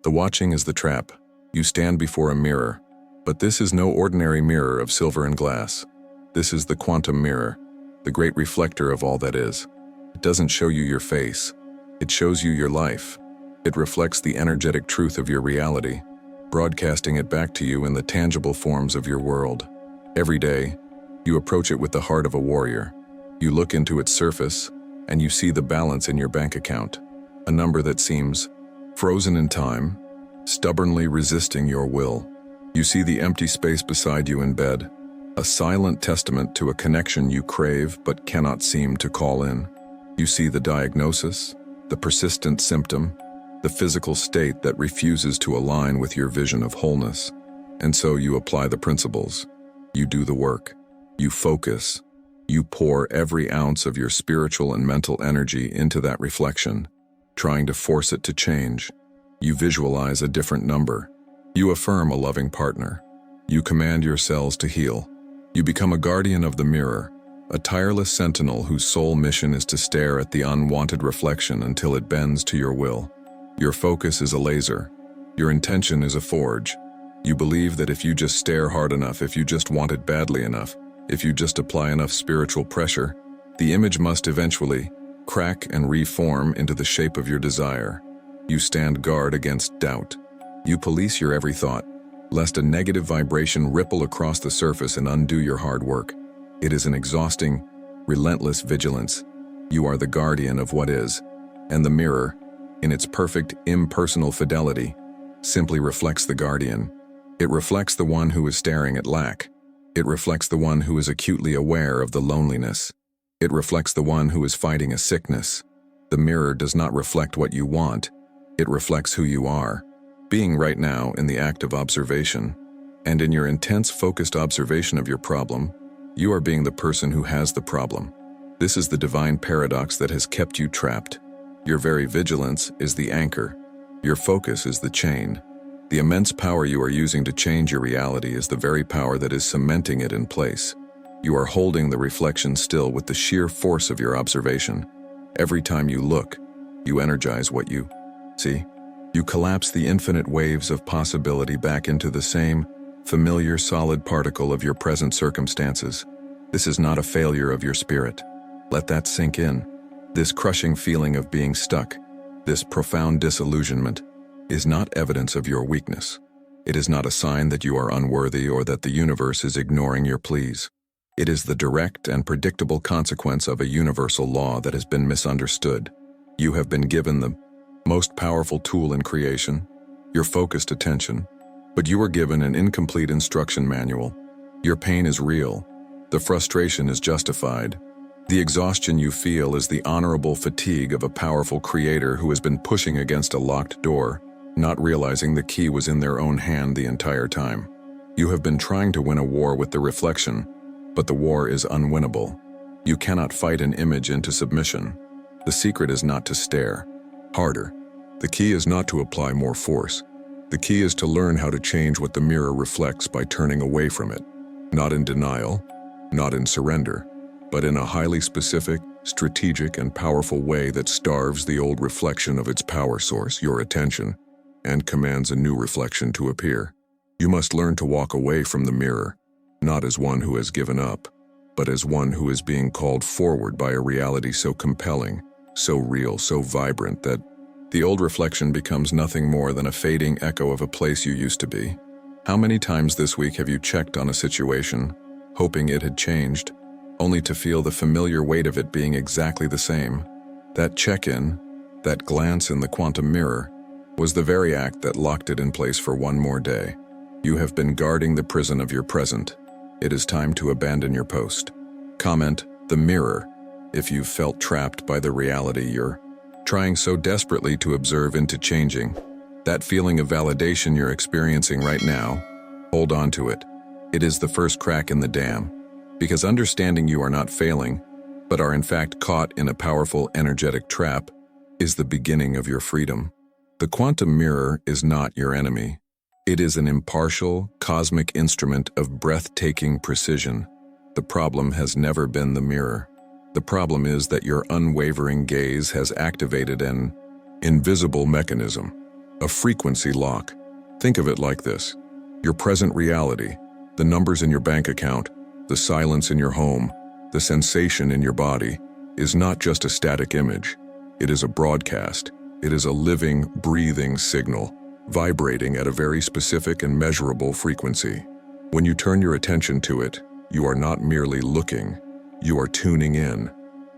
The watching is the trap. You stand before a mirror. But this is no ordinary mirror of silver and glass. This is the quantum mirror, the great reflector of all that is. It doesn't show you your face. It shows you your life. It reflects the energetic truth of your reality, broadcasting it back to you in the tangible forms of your world. Every day, you approach it with the heart of a warrior. You look into its surface, and you see the balance in your bank account, a number that seems frozen in time, stubbornly resisting your will. You see the empty space beside you in bed, a silent testament to a connection you crave but cannot seem to call in. You see the diagnosis, the persistent symptom, the physical state that refuses to align with your vision of wholeness. And so you apply the principles. You do the work. You focus. You pour every ounce of your spiritual and mental energy into that reflection, trying to force it to change. You visualize a different number. You affirm a loving partner. You command your cells to heal. You become a guardian of the mirror, a tireless sentinel whose sole mission is to stare at the unwanted reflection until it bends to your will. Your focus is a laser. Your intention is a forge. You believe that if you just stare hard enough, if you just want it badly enough, if you just apply enough spiritual pressure, the image must eventually crack and reform into the shape of your desire. You stand guard against doubt. You police your every thought, lest a negative vibration ripple across the surface and undo your hard work. It is an exhausting, relentless vigilance. You are the guardian of what is, and the mirror, in its perfect, impersonal fidelity, simply reflects the guardian. It reflects the one who is staring at lack. It reflects the one who is acutely aware of the loneliness. It reflects the one who is fighting a sickness. The mirror does not reflect what you want. It reflects who you are. Being right now in the act of observation, and in your intense focused observation of your problem, you are being the person who has the problem. This is the divine paradox that has kept you trapped. Your very vigilance is the anchor. Your focus is the chain. The immense power you are using to change your reality is the very power that is cementing it in place. You are holding the reflection still with the sheer force of your observation. Every time you look, you energize what you see. You collapse the infinite waves of possibility back into the same, familiar solid particle of your present circumstances. This is not a failure of your spirit. Let that sink in. This crushing feeling of being stuck, this profound disillusionment, is not evidence of your weakness. It is not a sign that you are unworthy or that the universe is ignoring your pleas. It is the direct and predictable consequence of a universal law that has been misunderstood. You have been given the most powerful tool in creation, your focused attention, but you were given an incomplete instruction manual. Your pain is real. The frustration is justified. The exhaustion you feel is the honorable fatigue of a powerful creator who has been pushing against a locked door, not realizing the key was in their own hand the entire time. You have been trying to win a war with the reflection, but the war is unwinnable. You cannot fight an image into submission. The secret is not to stare harder. The key is not to apply more force. The key is to learn how to change what the mirror reflects by turning away from it, not in denial, not in surrender, but in a highly specific, strategic, and powerful way that starves the old reflection of its power source, your attention, and commands a new reflection to appear. You must learn to walk away from the mirror, not as one who has given up, but as one who is being called forward by a reality so compelling, so real, so vibrant that the old reflection becomes nothing more than a fading echo of a place you used to be. How many times this week have you checked on a situation, hoping it had changed, only to feel the familiar weight of it being exactly the same? That check-in, that glance in the quantum mirror, was the very act that locked it in place for one more day. You have been guarding the prison of your present. It is time to abandon your post. Comment, "the mirror," if you've felt trapped by the reality you're trying so desperately to observe into changing. That feeling of validation you're experiencing right now, hold on to it. It is the first crack in the dam, because understanding you are not failing, but are in fact caught in a powerful energetic trap, is the beginning of your freedom. The quantum mirror is not your enemy. It is an impartial, cosmic instrument of breathtaking precision. The problem has never been the mirror. The problem is that your unwavering gaze has activated an invisible mechanism. A frequency lock. Think of it like this. Your present reality, the numbers in your bank account, the silence in your home, the sensation in your body, is not just a static image. It is a broadcast. It is a living, breathing signal, vibrating at a very specific and measurable frequency. When you turn your attention to it, you are not merely looking, you are tuning in.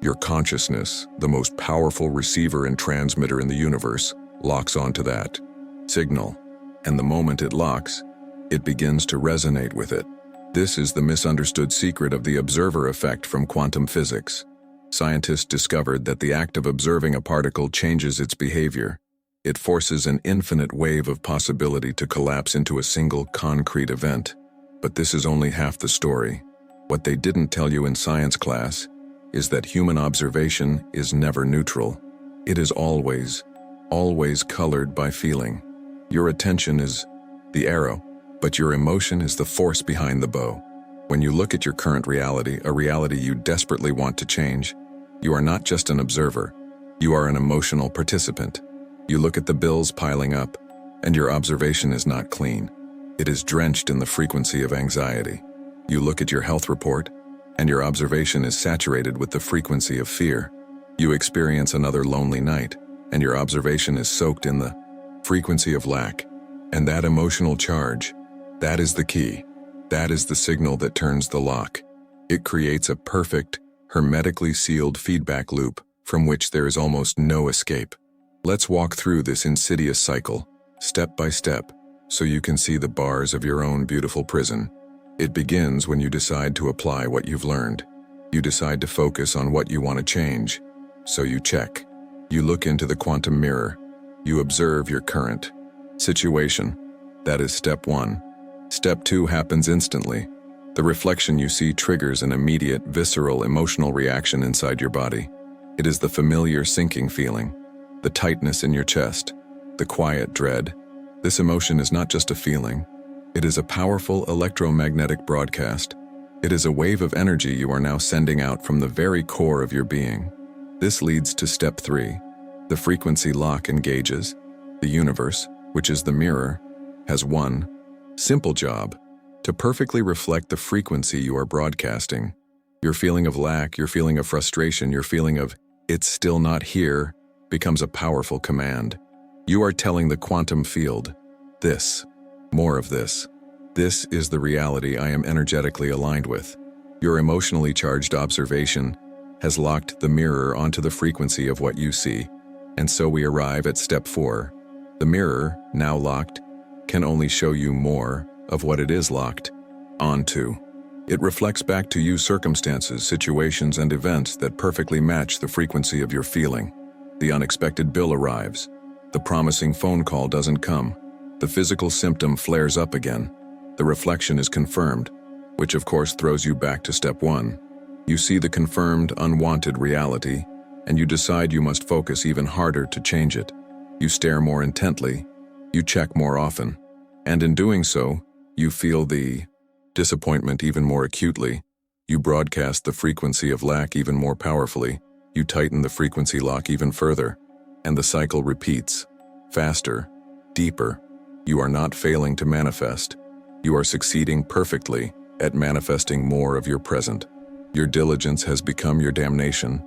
Your consciousness, the most powerful receiver and transmitter in the universe, locks onto that signal. And the moment it locks, it begins to resonate with it. This is the misunderstood secret of the observer effect from quantum physics. Scientists discovered that the act of observing a particle changes its behavior. It forces an infinite wave of possibility to collapse into a single concrete event. But this is only half the story. What they didn't tell you in science class is that human observation is never neutral. It is always colored by feeling. Your attention is the arrow, but your emotion is the force behind the bow. When you look at your current reality, a reality you desperately want to change, you are not just an observer, you are an emotional participant. You look at the bills piling up, and your observation is not clean. It is drenched in the frequency of anxiety. You look at your health report, and your observation is saturated with the frequency of fear. You experience another lonely night, and your observation is soaked in the frequency of lack. And that emotional charge, that is the key. That is the signal that turns the lock. It creates a perfect, hermetically sealed feedback loop from which there is almost no escape. Let's walk through this insidious cycle, step by step, so you can see the bars of your own beautiful prison. It begins when you decide to apply what you've learned. You decide to focus on what you want to change. So you check. You look into the quantum mirror. You observe your current situation. That is step one. Step two happens instantly. The reflection you see triggers an immediate, visceral, emotional reaction inside your body. It is the familiar sinking feeling, the tightness in your chest, the quiet dread. This emotion is not just a feeling. It is a powerful electromagnetic broadcast. It is a wave of energy you are now sending out from the very core of your being. This leads to step three. The frequency lock engages. The universe, which is the mirror, has one simple job: to perfectly reflect the frequency you are broadcasting. Your feeling of lack, your feeling of frustration, your feeling of "it's still not here" becomes a powerful command. You are telling the quantum field, this, more of this. This is the reality I am energetically aligned with. Your emotionally charged observation has locked the mirror onto the frequency of what you see. And so we arrive at step four. The mirror, now locked, can only show you more of what it is locked onto. It reflects back to you circumstances, situations, and events that perfectly match the frequency of your feeling. The unexpected bill arrives. The promising phone call doesn't come. The physical symptom flares up again. The reflection is confirmed, which of course throws you back to step one. You see the confirmed, unwanted reality, and you decide you must focus even harder to change it. You stare more intently. You check more often. And in doing so, you feel the disappointment even more acutely. You broadcast the frequency of lack even more powerfully. You tighten the frequency lock even further. And the cycle repeats. Faster, deeper. You are not failing to manifest. You are succeeding perfectly at manifesting more of your present. Your diligence has become your damnation.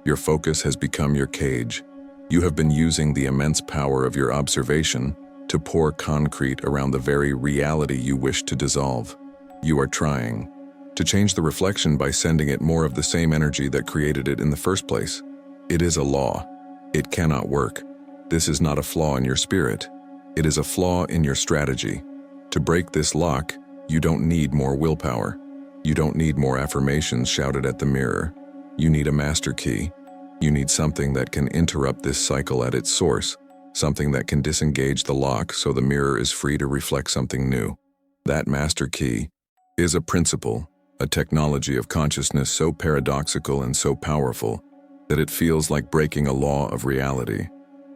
Your focus has become your cage. You have been using the immense power of your observation to pour concrete around the very reality you wish to dissolve. You are trying to change the reflection by sending it more of the same energy that created it in the first place. It is a law. It cannot work. This is not a flaw in your spirit. It is a flaw in your strategy. To break this lock, you don't need more willpower. You don't need more affirmations shouted at the mirror. You need a master key. You need something that can interrupt this cycle at its source, something that can disengage the lock so the mirror is free to reflect something new. That master key is a principle, a technology of consciousness so paradoxical and so powerful that it feels like breaking a law of reality.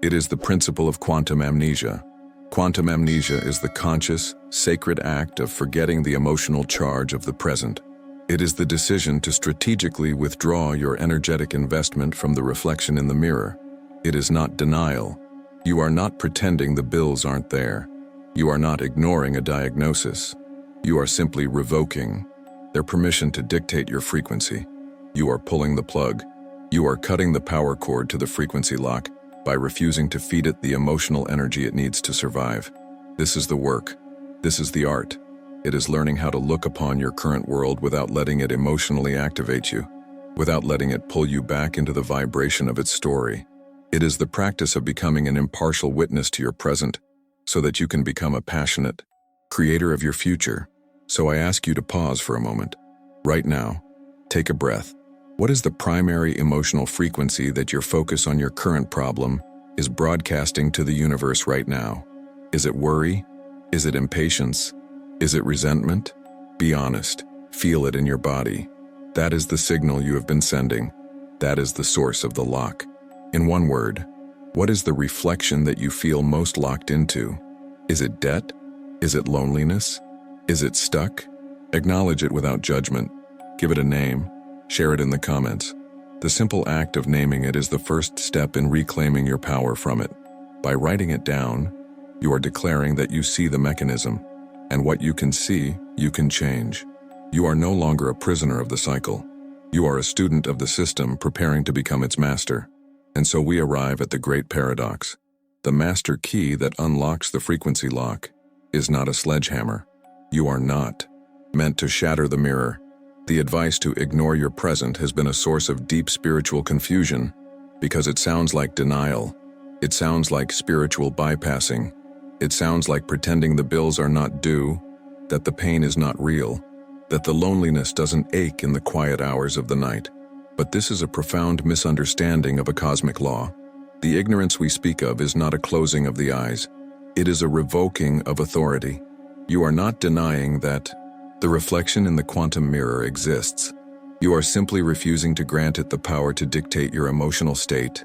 It is the principle of quantum amnesia. Quantum amnesia is the conscious, sacred act of forgetting the emotional charge of the present. It is the decision to strategically withdraw your energetic investment from the reflection in the mirror. It is not denial. You are not pretending the bills aren't there. You are not ignoring a diagnosis. You are simply revoking their permission to dictate your frequency. You are pulling the plug. You are cutting the power cord to the frequency lock by refusing to feed it the emotional energy it needs to survive. This is the work. This is the art. It is learning how to look upon your current world without letting it emotionally activate you, without letting it pull you back into the vibration of its story. It is the practice of becoming an impartial witness to your present so that you can become a passionate creator of your future. So I ask you to pause for a moment. Right now, take a breath. What is the primary emotional frequency that your focus on your current problem is broadcasting to the universe right now? Is it worry? Is it impatience? Is it resentment? Be honest. Feel it in your body. That is the signal you have been sending. That is the source of the lock. In one word, what is the reflection that you feel most locked into? Is it debt? Is it loneliness? Is it stuck? Acknowledge it without judgment. Give it a name. Share it in the comments. The simple act of naming it is the first step in reclaiming your power from it. By writing it down, you are declaring that you see the mechanism, and what you can see, you can change. You are no longer a prisoner of the cycle. You are a student of the system preparing to become its master. And so we arrive at the great paradox. The master key that unlocks the frequency lock is not a sledgehammer. You are not meant to shatter the mirror. The advice to ignore your present has been a source of deep spiritual confusion because it sounds like denial. It sounds like spiritual bypassing. It sounds like pretending the bills are not due, that the pain is not real, that the loneliness doesn't ache in the quiet hours of the night. But this is a profound misunderstanding of a cosmic law. The ignorance we speak of is not a closing of the eyes. It is a revoking of authority. You are not denying that the reflection in the quantum mirror exists. You are simply refusing to grant it the power to dictate your emotional state,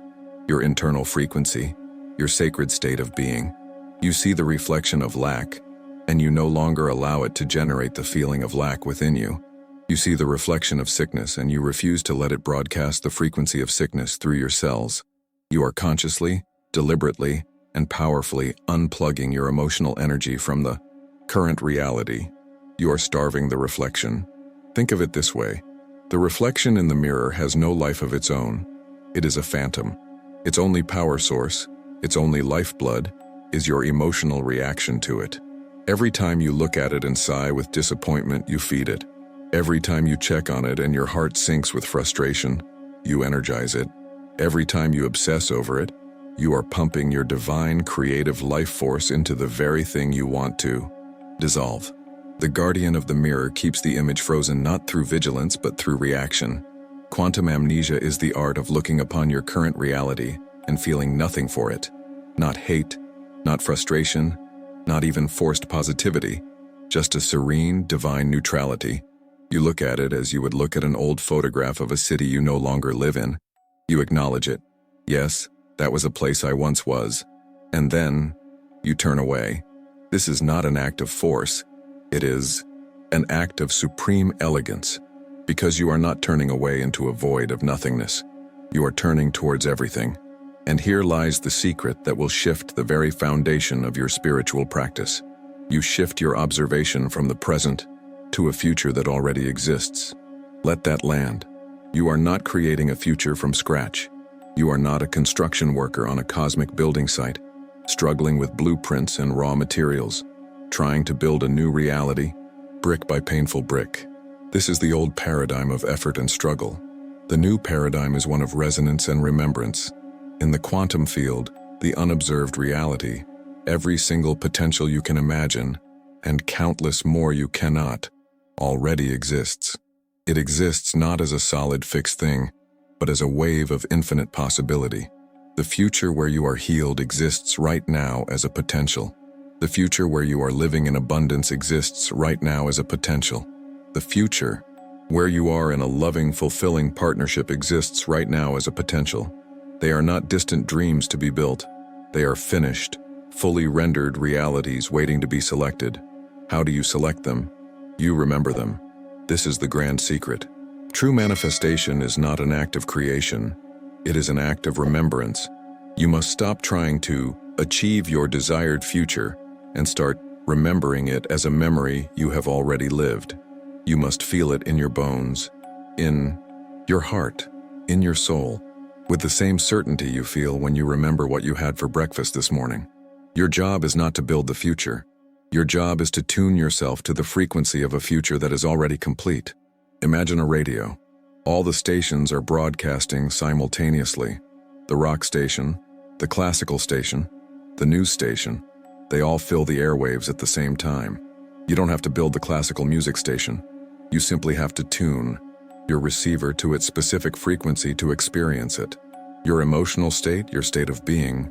your internal frequency, your sacred state of being. You see the reflection of lack, and you no longer allow it to generate the feeling of lack within you. You see the reflection of sickness, and you refuse to let it broadcast the frequency of sickness through your cells. You are consciously, deliberately, and powerfully unplugging your emotional energy from the current reality. You are starving the reflection. Think of it this way. The reflection in the mirror has no life of its own. It is a phantom. Its only power source, its only lifeblood, is your emotional reaction to it. Every time you look at it and sigh with disappointment, you feed it. Every time you check on it and your heart sinks with frustration, you energize it. Every time you obsess over it, you are pumping your divine creative life force into the very thing you want to dissolve. The guardian of the mirror keeps the image frozen not through vigilance but through reaction. Quantum amnesia is the art of looking upon your current reality and feeling nothing for it. Not hate, not frustration, not even forced positivity, just a serene, divine neutrality. You look at it as you would look at an old photograph of a city you no longer live in. You acknowledge it. Yes, that was a place I once was. And then, you turn away. This is not an act of force. It is an act of supreme elegance, because you are not turning away into a void of nothingness. You are turning towards everything. And here lies the secret that will shift the very foundation of your spiritual practice. You shift your observation from the present to a future that already exists. Let that land. You are not creating a future from scratch. You are not a construction worker on a cosmic building site, struggling with blueprints and raw materials, trying to build a new reality, brick by painful brick. This is the old paradigm of effort and struggle. The new paradigm is one of resonance and remembrance. In the quantum field, the unobserved reality, every single potential you can imagine, and countless more you cannot, already exists. It exists not as a solid fixed thing, but as a wave of infinite possibility. The future where you are healed exists right now as a potential. The future where you are living in abundance exists right now as a potential. The future where you are in a loving, fulfilling partnership exists right now as a potential. They are not distant dreams to be built. They are finished, fully rendered realities waiting to be selected. How do you select them? You remember them. This is the grand secret. True manifestation is not an act of creation. It is an act of remembrance. You must stop trying to achieve your desired future, and start remembering it as a memory you have already lived. You must feel it in your bones, in your heart, in your soul, with the same certainty you feel when you remember what you had for breakfast this morning. Your job is not to build the future. Your job is to tune yourself to the frequency of a future that is already complete. Imagine a radio. All the stations are broadcasting simultaneously. The rock station, the classical station, the news station, they all fill the airwaves at the same time. You don't have to build the classical music station. You simply have to tune your receiver to its specific frequency to experience it. Your emotional state, your state of being,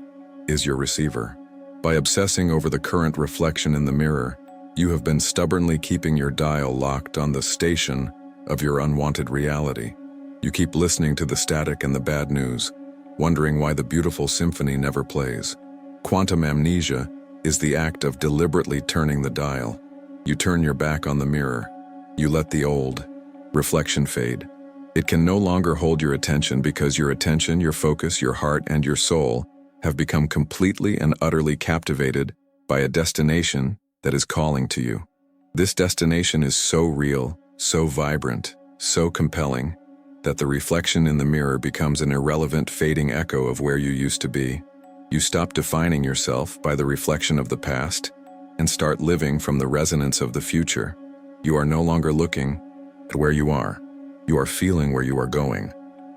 is your receiver. By obsessing over the current reflection in the mirror, you have been stubbornly keeping your dial locked on the station of your unwanted reality. You keep listening to the static and the bad news, wondering why the beautiful symphony never plays. Quantum amnesia is the act of deliberately turning the dial. You turn your back on the mirror. You let the old reflection fade. It can no longer hold your attention because your attention, your focus, your heart, and your soul have become completely and utterly captivated by a destination that is calling to you. This destination is so real, so vibrant, so compelling, that the reflection in the mirror becomes an irrelevant, fading echo of where you used to be. You stop defining yourself by the reflection of the past and start living from the resonance of the future. You are no longer looking at where you are. You are feeling where you are going.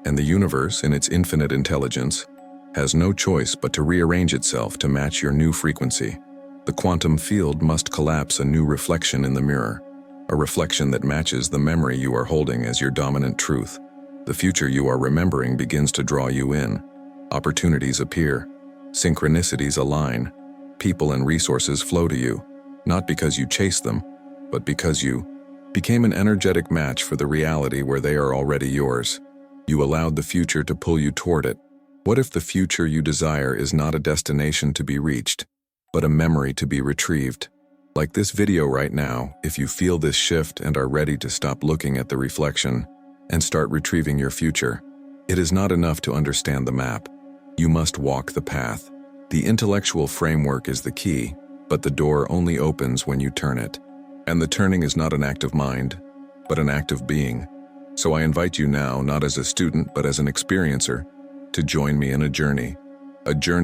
And the universe, in its infinite intelligence, has no choice but to rearrange itself to match your new frequency. The quantum field must collapse a new reflection in the mirror, a reflection that matches the memory you are holding as your dominant truth. The future you are remembering begins to draw you in. Opportunities appear. Synchronicities align. People and resources flow to you, not because you chase them, but because you became an energetic match for the reality where they are already yours. You allowed the future to pull you toward it. What if the future you desire is not a destination to be reached, but a memory to be retrieved? Like this video right now, if you feel this shift and are ready to stop looking at the reflection and start retrieving your future, it is not enough to understand the map. You must walk the path. The intellectual framework is the key, but the door only opens when you turn it. And the turning is not an act of mind, but an act of being. So I invite you now, not as a student, but as an experiencer, to join me in a journey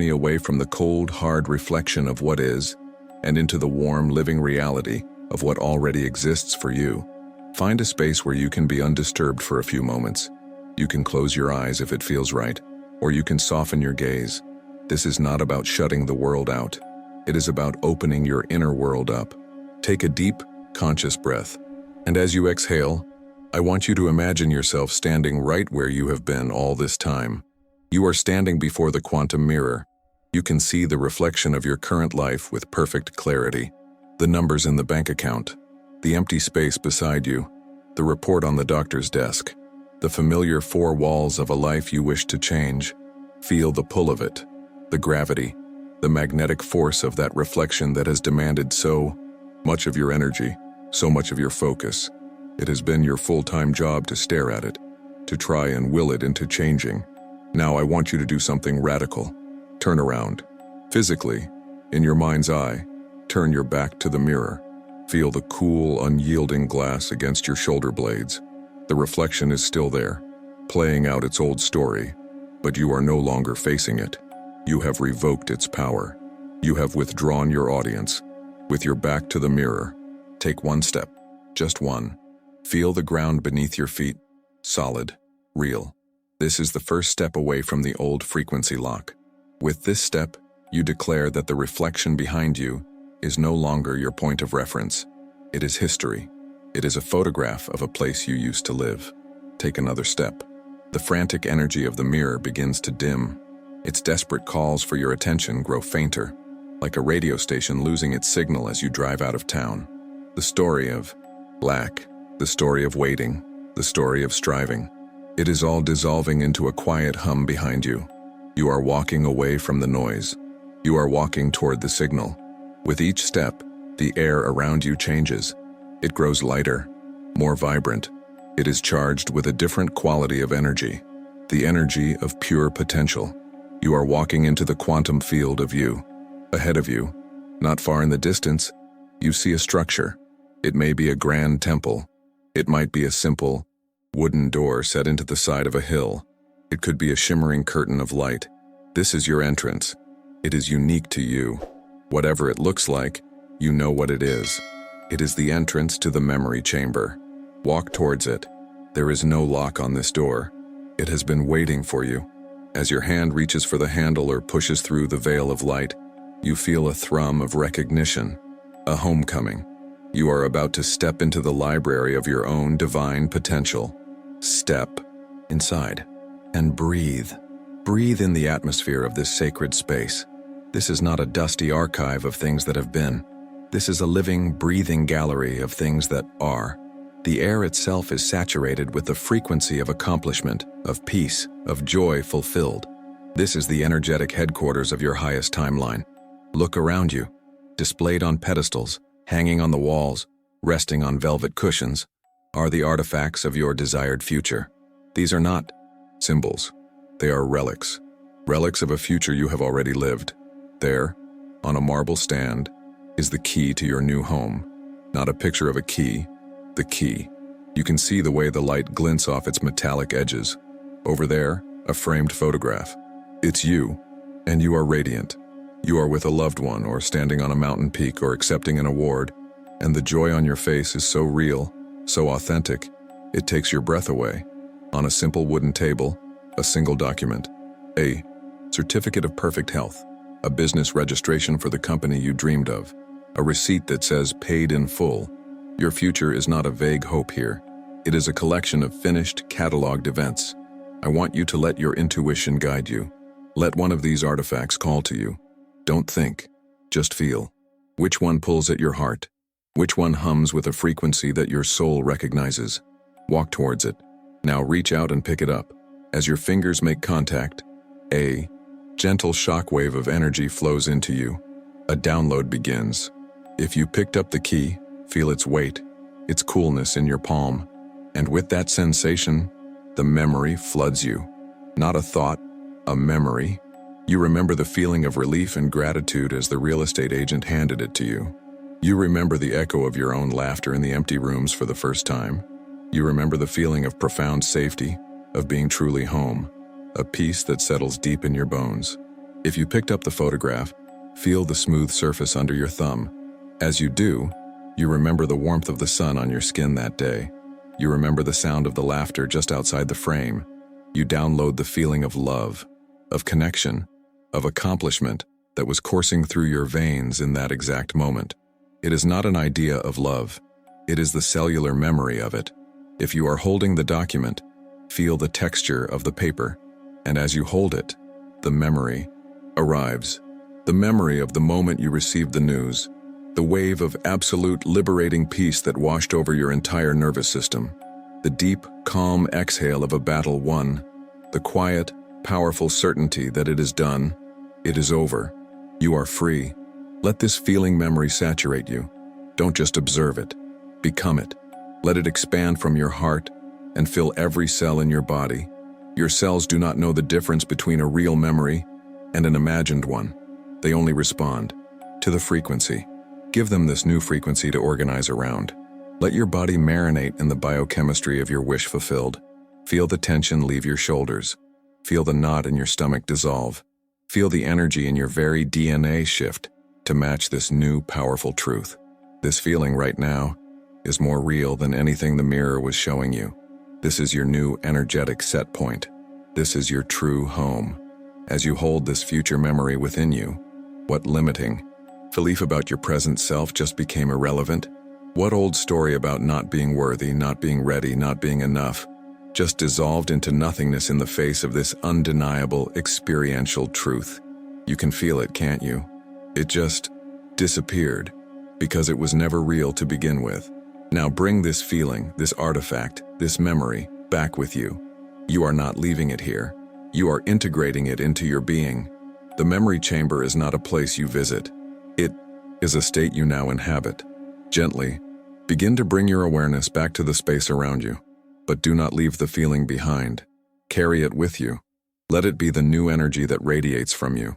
away from the cold, hard reflection of what is, and into the warm, living reality of what already exists for you. Find a space where you can be undisturbed for a few moments. You can close your eyes if it feels right, or you can soften your gaze. This is not about shutting the world out. It is about opening your inner world up. Take a deep, conscious breath, and as you exhale, I want you to imagine yourself standing right where you have been all this time. You are standing before the quantum mirror. You can see the reflection of your current life with perfect clarity. The numbers in the bank account, the empty space beside you, the report on the doctor's desk, the familiar four walls of a life you wish to change. Feel the pull of it, the gravity, the magnetic force of that reflection that has demanded so much of your energy, so much of your focus. It has been your full-time job to stare at it, to try and will it into changing. Now I want you to do something radical. Turn around. Physically, in your mind's eye, turn your back to the mirror. Feel the cool, unyielding glass against your shoulder blades. The reflection is still there, playing out its old story, but you are no longer facing it. You have revoked its power. You have withdrawn your audience. With your back to the mirror, take one step, just one. Feel the ground beneath your feet, solid, real. This is the first step away from the old frequency lock. With this step, you declare that the reflection behind you is no longer your point of reference. It is history. It is a photograph of a place you used to live. Take another step. The frantic energy of the mirror begins to dim. Its desperate calls for your attention grow fainter, like a radio station losing its signal as you drive out of town. The story of lack, the story of waiting, the story of striving. It is all dissolving into a quiet hum behind you. You are walking away from the noise. You are walking toward the signal. With each step, the air around you changes. It grows lighter, more vibrant. It is charged with a different quality of energy, the energy of pure potential. You are walking into the quantum field of you, Ahead of you, not far in the distance, you see a structure. It may be a grand temple. It might be a simple, wooden door set into the side of a hill. It could be a shimmering curtain of light. This is your entrance. It is unique to you. Whatever it looks like, you know what it is. It is the entrance to the memory chamber. Walk towards it. There is no lock on this door. It has been waiting for you. As your hand reaches for the handle or pushes through the veil of light, you feel a thrum of recognition, a homecoming. You are about to step into the library of your own divine potential. Step inside and breathe. Breathe in the atmosphere of this sacred space. This is not a dusty archive of things that have been. This is a living, breathing gallery of things that are. The air itself is saturated with the frequency of accomplishment, of peace, of joy fulfilled. This is the energetic headquarters of your highest timeline. Look around you. Displayed on pedestals, hanging on the walls, resting on velvet cushions, are the artifacts of your desired future. These are not symbols. They are relics. Relics of a future you have already lived. There, on a marble stand, is the key to your new home. Not a picture of a key, the key. You can see the way the light glints off its metallic edges. Over there, a framed photograph. It's you, and you are radiant. You are with a loved one, or standing on a mountain peak, or accepting an award, and the joy on your face is so real, so authentic, it takes your breath away. On a simple wooden table, a single document. A certificate of perfect health. A business registration for the company you dreamed of. A receipt that says paid in full. Your future is not a vague hope here. It is a collection of finished, cataloged events. I want you to let your intuition guide you. Let one of these artifacts call to you. Don't think, just feel. Which one pulls at your heart? Which one hums with a frequency that your soul recognizes? Walk towards it. Now reach out and pick it up. As your fingers make contact, a gentle shockwave of energy flows into you. A download begins. If you picked up the key, feel its weight, its coolness in your palm. And with that sensation, the memory floods you. Not a thought, a memory. You remember the feeling of relief and gratitude as the real estate agent handed it to you. You remember the echo of your own laughter in the empty rooms for the first time. You remember the feeling of profound safety, of being truly home, a peace that settles deep in your bones. If you picked up the photograph, feel the smooth surface under your thumb. As you do, you remember the warmth of the sun on your skin that day. You remember the sound of the laughter just outside the frame. You download the feeling of love, of connection, of accomplishment that was coursing through your veins in that exact moment. It is not an idea of love. It is the cellular memory of it. If you are holding the document, feel the texture of the paper, and as you hold it, the memory arrives. The memory of the moment you received the news, the wave of absolute liberating peace that washed over your entire nervous system, the deep, calm exhale of a battle won, the quiet, powerful certainty that it is done, it is over, you are free. Let this feeling memory saturate you. Don't just observe it, become it. Let it expand from your heart and fill every cell in your body. Your cells do not know the difference between a real memory and an imagined one. They only respond to the frequency. Give them this new frequency to organize around. Let your body marinate in the biochemistry of your wish fulfilled. Feel the tension leave your shoulders. Feel the knot in your stomach dissolve. Feel the energy in your very DNA shift to match this new powerful truth. This feeling right now is more real than anything the mirror was showing you. This is your new energetic set point. This is your true home. As you hold this future memory within you, what limiting belief about your present self just became irrelevant? What old story about not being worthy, not being ready, not being enough, just dissolved into nothingness in the face of this undeniable experiential truth? You can feel it, can't you? It just disappeared because it was never real to begin with. Now bring this feeling, this artifact, this memory back with you. You are not leaving it here. You are integrating it into your being. The memory chamber is not a place you visit. It is a state you now inhabit. Gently, begin to bring your awareness back to the space around you, but do not leave the feeling behind. Carry it with you. Let it be the new energy that radiates from you.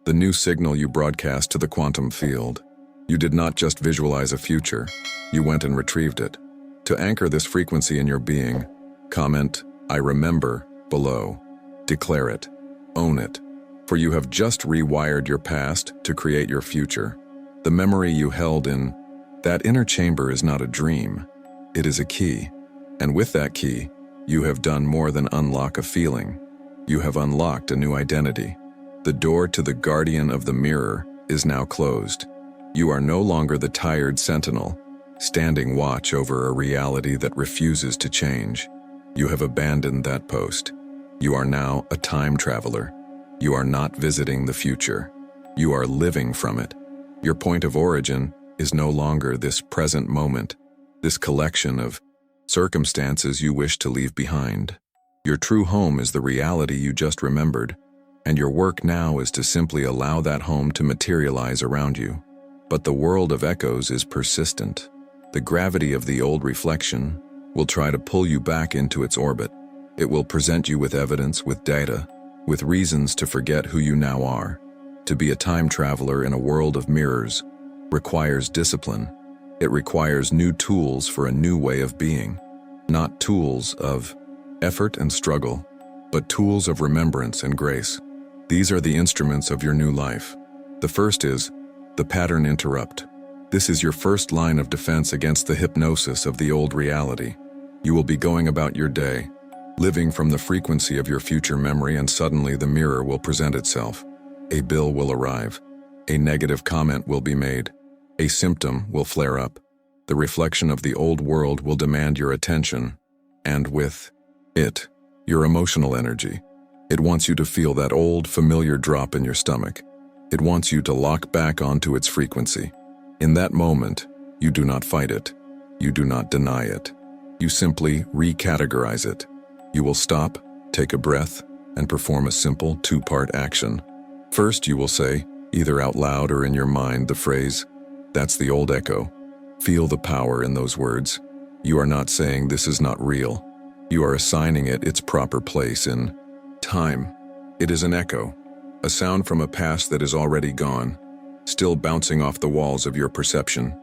the new signal you broadcast to the quantum field. You did not just visualize a future, you went and retrieved it. To anchor this frequency in your being, comment, "I remember," below. Declare it. Own it. For you have just rewired your past to create your future. The memory you held in that inner chamber is not a dream. It is a key. And with that key, you have done more than unlock a feeling. You have unlocked a new identity. The door to the guardian of the mirror is now closed. You are no longer the tired sentinel, standing watch over a reality that refuses to change. You have abandoned that post. You are now a time traveler. You are not visiting the future. You are living from it. Your point of origin is no longer this present moment, this collection of circumstances you wish to leave behind. Your true home is the reality you just remembered, and your work now is to simply allow that home to materialize around you. But the world of echoes is persistent. The gravity of the old reflection will try to pull you back into its orbit. It will present you with evidence, with data, with reasons to forget who you now are. To be a time traveler in a world of mirrors requires discipline. It requires new tools for a new way of being. Not tools of effort and struggle, but tools of remembrance and grace. These are the instruments of your new life. The first is the pattern interrupt. This is your first line of defense against the hypnosis of the old reality. You will be going about your day, living from the frequency of your future memory, and suddenly the mirror will present itself. A bill will arrive. A negative comment will be made. A symptom will flare up. The reflection of the old world will demand your attention, and with it, your emotional energy. It wants you to feel that old, familiar drop in your stomach. It wants you to lock back onto its frequency. In that moment, you do not fight it. You do not deny it. You simply recategorize it. You will stop, take a breath, and perform a simple two-part action. First, you will say, either out loud or in your mind, the phrase, "That's the old echo." Feel the power in those words. You are not saying this is not real. You are assigning it its proper place in time. It is an echo, a sound from a past that is already gone, still bouncing off the walls of your perception.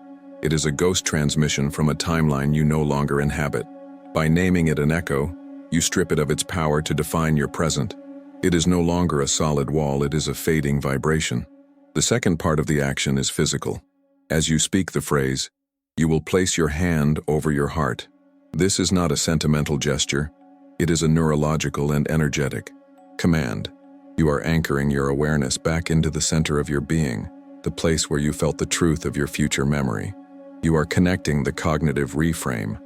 It is a ghost transmission from a timeline you no longer inhabit. By naming it an echo, you strip it of its power to define your present. It is no longer a solid wall, it is a fading vibration. The second part of the action is physical. As you speak the phrase, you will place your hand over your heart. This is not a sentimental gesture. It is a neurological and energetic command. You are anchoring your awareness back into the center of your being, the place where you felt the truth of your future memory. You are connecting the cognitive reframe,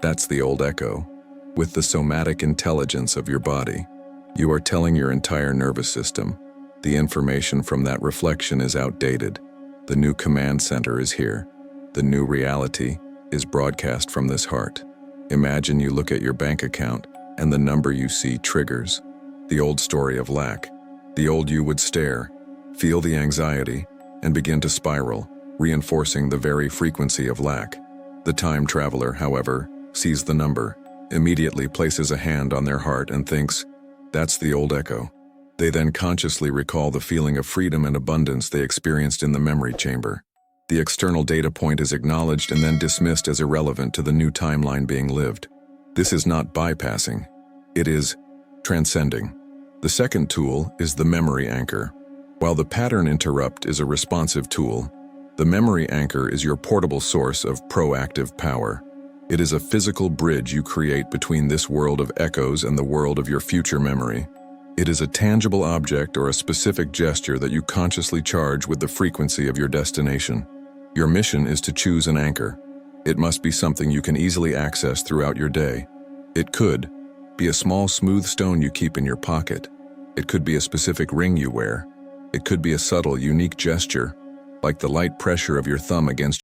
that's the old echo, with the somatic intelligence of your body. You are telling your entire nervous system, the information from that reflection is outdated. The new command center is here. The new reality is broadcast from this heart. Imagine you look at your bank account and the number you see triggers the old story of lack. The old you would stare, feel the anxiety, and begin to spiral, reinforcing the very frequency of lack. The time traveler, however, sees the number, immediately places a hand on their heart and thinks, "That's the old echo." They then consciously recall the feeling of freedom and abundance they experienced in the memory chamber. The external data point is acknowledged and then dismissed as irrelevant to the new timeline being lived. This is not bypassing. It is transcending. The second tool is the memory anchor. While the pattern interrupt is a responsive tool, the memory anchor is your portable source of proactive power. It is a physical bridge you create between this world of echoes and the world of your future memory. It is a tangible object or a specific gesture that you consciously charge with the frequency of your destination. Your mission is to choose an anchor. It must be something you can easily access throughout your day. It could be a small, smooth stone you keep in your pocket. It could be a specific ring you wear. It could be a subtle, unique gesture, like the light pressure of your thumb against